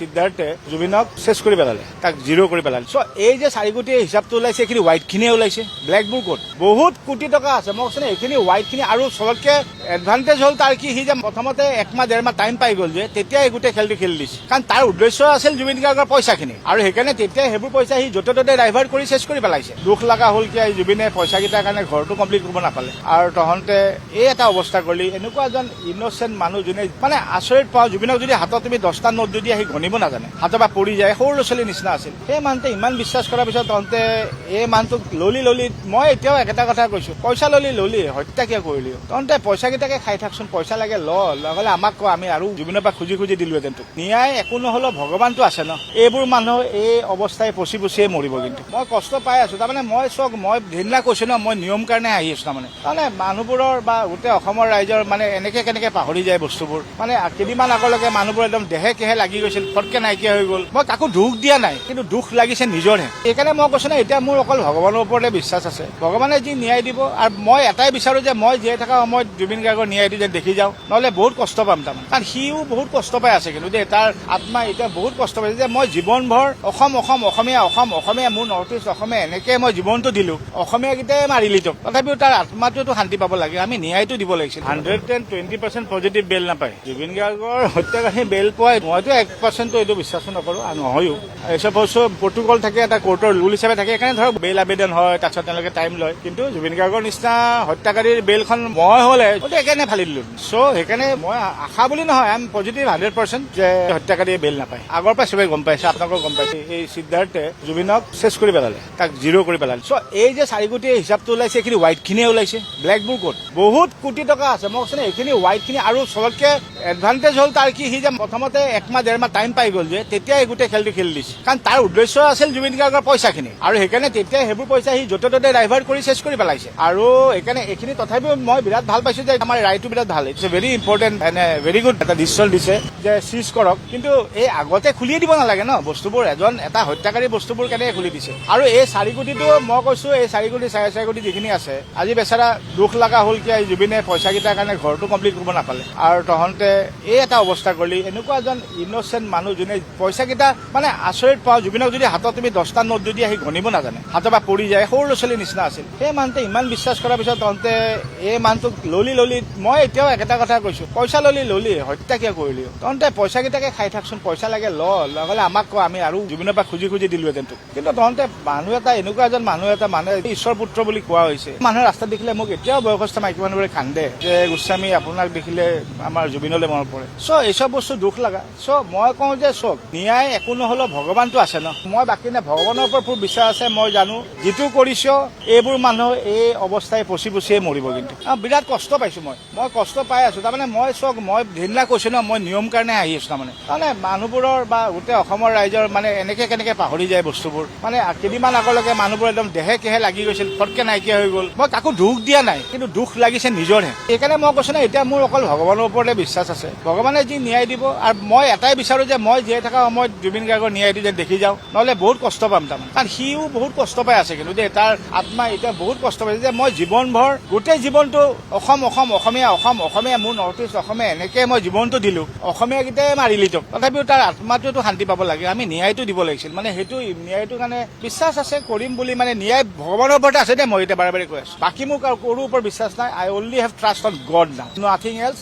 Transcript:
সিদ্ধাৰ্থে জুবিনক শেষ কৰি পেলালে, তাক জিৰ' কৰি পেলালে। চ' এই যে 4 কোটি হিচাপটো ওলাইছে, এইখিনি হোৱাইটখিনিয়ে ওলাইছে, ব্লেকবোৰ ক'ত? বহুত কোটি টকা আছে। মই কৈছোঁ এইখিনি হোৱাইটখিনি। আৰু চবতকে এডভান্টেজ হ'ল তাৰ কি, সি যে প্ৰথমতে 1 মাহ 1.5 মাহ টাইম পাই গ'ল যে, তেতিয়া এই গোটেই খেলটো খেলি দিছে। কাৰণ তাৰ উদ্দেশ্য আছিল জুবিন গাৰ্গৰ পইচাখিনি, আৰু সেইকাৰণে তেতিয়া সেইবোৰ পইচা সি য'তে ত'তে ডাইভাৰ্ট কৰি শেষ কৰি পেলাইছে। দুখ লগা হ'ল কি জুবিনে পইচাকেইটাৰ কাৰণে ঘৰটো কমপ্লিট কৰিব নাপালে, আৰু তহঁতে এই এটা অৱস্থা কৰিলি। এনেকুৱা এজন ইনচেণ্ট মানুহ যোনে মানে আচৰিত পাওঁ, জুবিনক যদি হাতত তুমি 10টা নোট যদি আহি গণিব নাজানে, হাতৰ পৰা পৰি যায়, সৰু ল'ৰা ছোৱালীৰ নিচিনা আছিল। সেই মানুহটোৱে ইমান বিশ্বাস কৰাৰ পিছত তহঁতে এই মানুহটোক ললি মই এতিয়াও একেটা কথা কৈছো, পইচা ললি হত্যা কিয় কৰিলি? তহঁতে পইচাকেইটাকে খাই থাকচোন, পইচা লাগে লগলে আমাক ক, আমি আৰু জুবিনৰ পৰা খুজি দিলোহেঁতেন তোক। ন্যায় একো নহ'লেও ভগৱানটো আছে ন। এইবোৰ মানুহ এই অৱস্থাই পচিয়ে মৰিব। কিন্তু মই কষ্ট পাই আছো। তাৰমানে মই সেইদিনা কৈছো ন, মই নিয়ম কাৰণে আহি আছো। তাৰমানে মানুহবোৰৰ বা গোটেই অসমৰ ৰাইজৰ মানে কেনেকে পাহৰি যায় বস্তুবোৰ। মানে কেইদিনমান আগলৈকে মানুহবোৰ একদম দেহে কেহে লাগি গৈছিল, ফটকে নাইকিয়া হৈ গ'ল। মই কাকো দুখ দিয়া নাই, কিন্তু দুখ লাগিছে নিজৰহে। সেইকাৰণে মই কৈছো না, এতিয়া মোৰ অকল ভগৱানৰ ওপৰতে বিশ্বাস আছে। ভগৱানে যি ন্যায় দিব, আৰু মই এটাই বিচাৰো যে মই জীয়াই থকা সময়ত জুবিন গাৰ্গৰ ন্যায়টো যেন দেখি যাওঁ, নহ'লে বহুত কষ্ট পাম তাৰমানে। কাৰণ সিও বহুত কষ্ট পাই আছে, কিন্তু দেই তাৰ আত্মা এতিয়া বহুত কষ্ট পাইছে যে মই জীৱনভৰ অসমীয়া মোৰ নৰ্থ ইষ্ট অসমীয়া এনেকে মই জীৱনটো দিলো, অসমীয়াকেইটাই মাৰিলি তোক। তথাপিও তাৰ আত্মাটোতো শান্তি পাব লাগে, আমি ন্যায়টো দিব লাগিছিল। 120% পজিটিভ বেল নাপায় জুবিন গাৰ্গৰ হত্যাকাৰী। বেল পোৱাই মইতো 1% এইটো বিশ্বাসো নকৰো, আৰু নহয়ও। এইচব বস্তু প্ৰটকল থাকে, এটা কোৰ্টৰ ৰুল হিচাপে থাকে। সেইকাৰণে ধৰক বেল আবেদন হয়, তাৰপিছত তেওঁলোকে টাইম লয়। কিন্তু জুবিন গাৰ্গৰ নিচিনা হত্যাকাৰীৰ বেলখন মই হ'লে একেনে ফালি দিলো। চ' সেইকাৰণে মই আশা বুলি নহয়, আই এম পজিটিভ 100% যে হত্যাকাৰীয়ে বেল নাপায়। আগৰ পৰা চবেই গম পাইছে, আপোনালোকেও গম পাইছে। এই সিদ্ধাৰ্থে জুবিনক শেষ কৰি পেলালে, তাক জিৰ' কৰি পেলালে। চ' এই যে 4 কোটি হিচাপটো ওলাইছে, এইখিনি হোৱাইটখিনিয়ে ওলাইছে, ব্লেকবোৰ ক'ত? বহুত কোটি টকা আছে। মই কৈছোঁ এইখিনি হোৱাইটখিনি। আৰু চবতকে এডভান্টেজ হ'ল তাৰ কি, সি যে প্ৰথমতে 1 মাহ 1.5 মাহ টাইম পাই গ'ল যে, তেতিয়া এই গোটেই খেলটো খেলি দিছে। কাৰণ তাৰ উদ্দেশ্য আছিল জুবিন গাৰ্গৰ পইচাখিনি, আৰু সেইকাৰণে তেতিয়া সেইবোৰ পইচা সি য'তে ত'তে ডাইভাৰ্ট কৰি শেষ কৰি পেলাইছে। আৰু সেইকাৰণে এইখিনি তথাপিও মই বিৰাট ভাল পাইছো যে আমাৰ ৰায়টো বিৰাট ভাল। It's very important and very good এটা ডিচিশ্যন দিছে যে চিজ কৰক। কিন্তু এই আগতে খুলিয়ে দিব নালাগে ন বস্তুবোৰ। এটা হত্যাকাৰী বস্তুবোৰ কেনেকে খুলি দিছে। আৰু এই 4 কোটিটো মই কৈছো, এই 4 কোটি 4.5 কোটি যিখিনি আছে, আজি বেচাৰা দুখ লগা হ'ল কি জুবিনে পইচাকেইটাৰ কাৰণে ঘৰটো কমপ্লিট কৰিব নাপালে, আৰু তহঁতে এই এটা অৱস্থা কৰিলি। এনেকুৱা এজন ইনচেণ্ট মানুহ যোনে পইচাকেইটা মানে আচৰিত পাওঁ, জুবিনক যদি হাতত তুমি 10টা নোট যদি আহি গণিব নাজানে, হাতৰ পৰা পৰি যায়, সৰু ল'ৰা ছোৱালীৰ নিচিনা আছিল। সেই মানুহটোৱে ইমান বিশ্বাস কৰাৰ পিছত তহঁতে এই মানুহটোক ললি মই এতিয়াও একেটা কথা কৈছো, পইচা ললি হত্যা কিয় কৰিলি? তহঁতে পইচাকেইটাকে খাই থাকচোন, পইচা লাগে লগলে আমাক ক, আমি আৰু জুবিনৰ পৰা খুজি দিলোহেঁতেন তোক। কিন্তু তহঁতে মানুহ এটা এনেকুৱা এজন মানুহ এটা মানে ঈশ্বৰ পুত্ৰ বুলি কোৱা হৈছে। মানুহে ৰাস্তাত দেখিলে মোক এতিয়াও বয়সস্থ মাইকী মানুহবোৰে কান্দে যে গোস্বামী আপোনাক দেখিলে আমাৰ জুবিনলৈ মনত পৰে। চ' এইচব বস্তু দুখ লগা। চ' মই কওঁ যে চব ন্যায় একো নহ'লেও ভগৱানটো আছে ন। মই বাকী নাই, ভগৱানৰ ওপৰত খুব বিশ্বাস আছে। মই জানো যিটো কৰিছ এইবোৰ মানুহ এই অৱস্থাই পচিয়ে মৰিব। কিন্তু বিৰাট কষ্ট পাইছো, মই কষ্ট পাই আছো। তাৰমানে মই সেইদিনা কৈছো ন, মই নিয়ম কাৰণে আহি আছো। তাৰমানে মানুহবোৰৰ বা গোটেই অসমৰ ৰাইজৰ মানে কেনেকে পাহৰি যায় বস্তুবোৰ। মানে কেইদিনমান আগলৈকে মানুহবোৰ একদম দেহে কেহে লাগি গৈছিল, ফটকে নাইকিয়া হৈ গ'ল। মই কাকো দুখ দিয়া নাই, কিন্তু দুখ লাগিছে নিজৰহে। সেইকাৰণে মই কৈছো না, এতিয়া মোৰ অকল ভগৱানৰ ওপৰতে বিশ্বাস আছে। ভগৱানে যি ন্যায় দিব, আৰু মই এটাই বিচাৰো যে মই জীয়াই থকা সময়ত জুবিন গাৰ্গৰ ন্যায়টো যেন দেখি যাওঁ, নহ'লে বহুত কষ্ট পাম তাৰমানে। কাৰণ সিও বহুত কষ্ট পাই আছে, কিন্তু দেই তাৰ আত্মা এতিয়া বহুত কষ্ট পাইছে যে মই জীৱনভৰ গোটেই জীৱনটো অসমীয়া মোৰ নৰ্থ ইষ্ট অসমীয়া এনেকে মই জীৱনটো দিলো, অসমীয়াকেইটাই মাৰিলি তোক। তথাপিও তাৰ আত্মাটোতো শান্তি পাব লাগে, আমি ন্যায়টো দিব লাগিছিল। মানে সেইটো ন্যায়টো কাৰণে বিশ্বাস আছে, কৰিম বুলি। মানে ন্যায় ভগৱানৰ ওপৰতে আছে দেই, মই এতিয়া বাৰে কৈ আছো। বাকী মোৰ কাৰো ওপৰত বিশ্বাস নাই। I only have trust on God now, nothing else.